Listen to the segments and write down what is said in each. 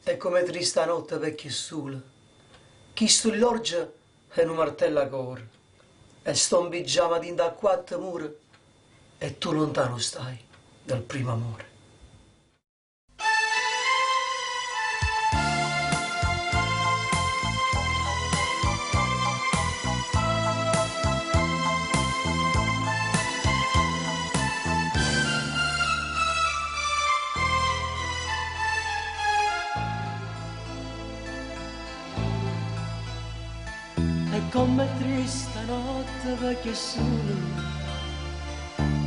è come trista notte vecchia e sola, chi stull'orgia e non martella cor, e sto in pigiama dinda a quattro mura, e tu lontano stai dal primo amore. È come triste notte perché solo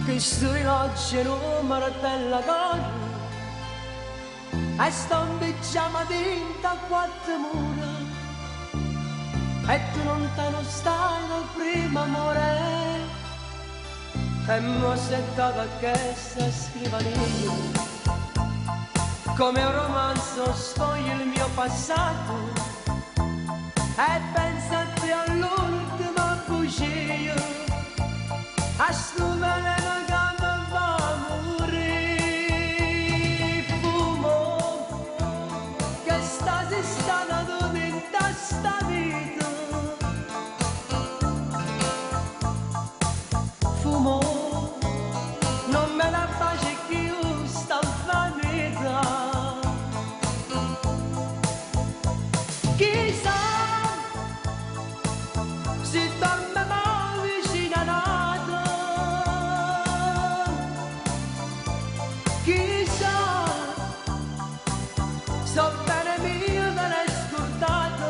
che sui oggi non martella cor e sto in pigiama dinta a quattro mura e tu lontano stai dal primo amore e mo sentata che sta scrivania come un romanzo sfoglia il mio passato e pensate all'ultima bugia, a sto veleno che mi fa morire. Fumo, che stasi stata tutta in sta vita. Fumo, non me la pace più sta vanità. Chissà si torna mai vicino a nata, chissà, so bene mio me l'hai scordato,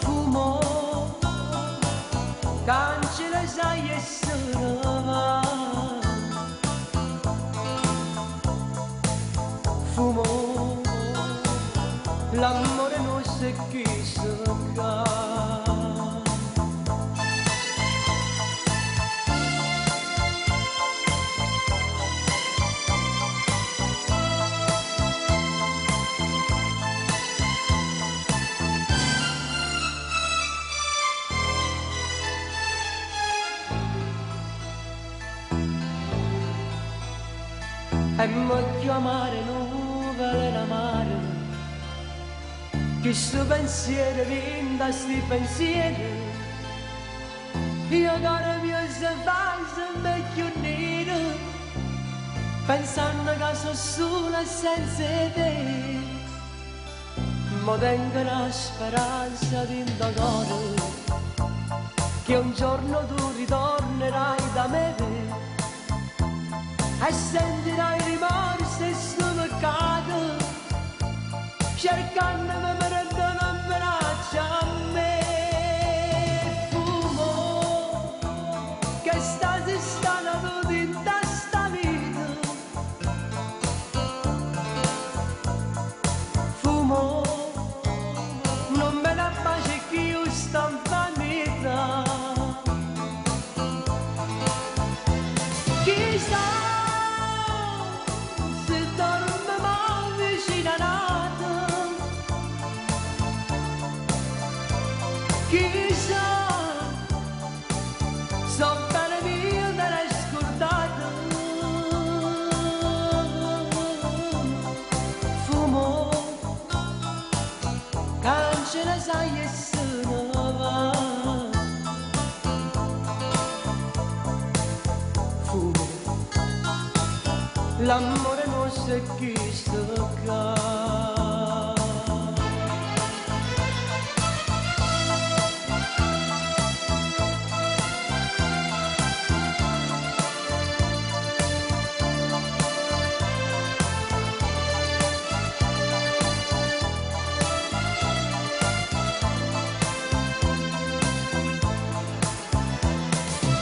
fumo, cancella sai e sono va, fumo, l'amore non si chissà. E mo chiamare nuvole l'amare che sto pensiero vinta sti pensieri io caro mio se fai sempre più nero pensando che sono sola senza te mo tengo la speranza di indagare che un giorno tu ritornerai da me e sentirai rimorso e sto peccato cercandomi per dare un braccio a me fumo che stasi stata tutta in sta vita fumo non me la pace più sta in vanità chissà chissà, so bene mio me l'hai scordato, fumo, cancella sai e sono va, fumo, l'amore non si chissà.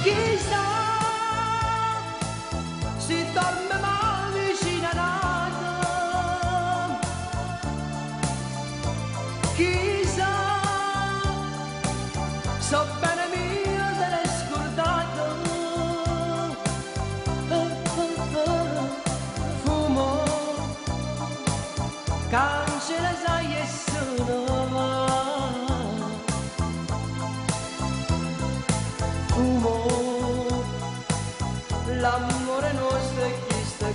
Chissà si torna mai vicino a nata, chissà so bene mio te l'hai scordato, fumo, cancella sai e sono va, fumo, l'amore nostro è chi sta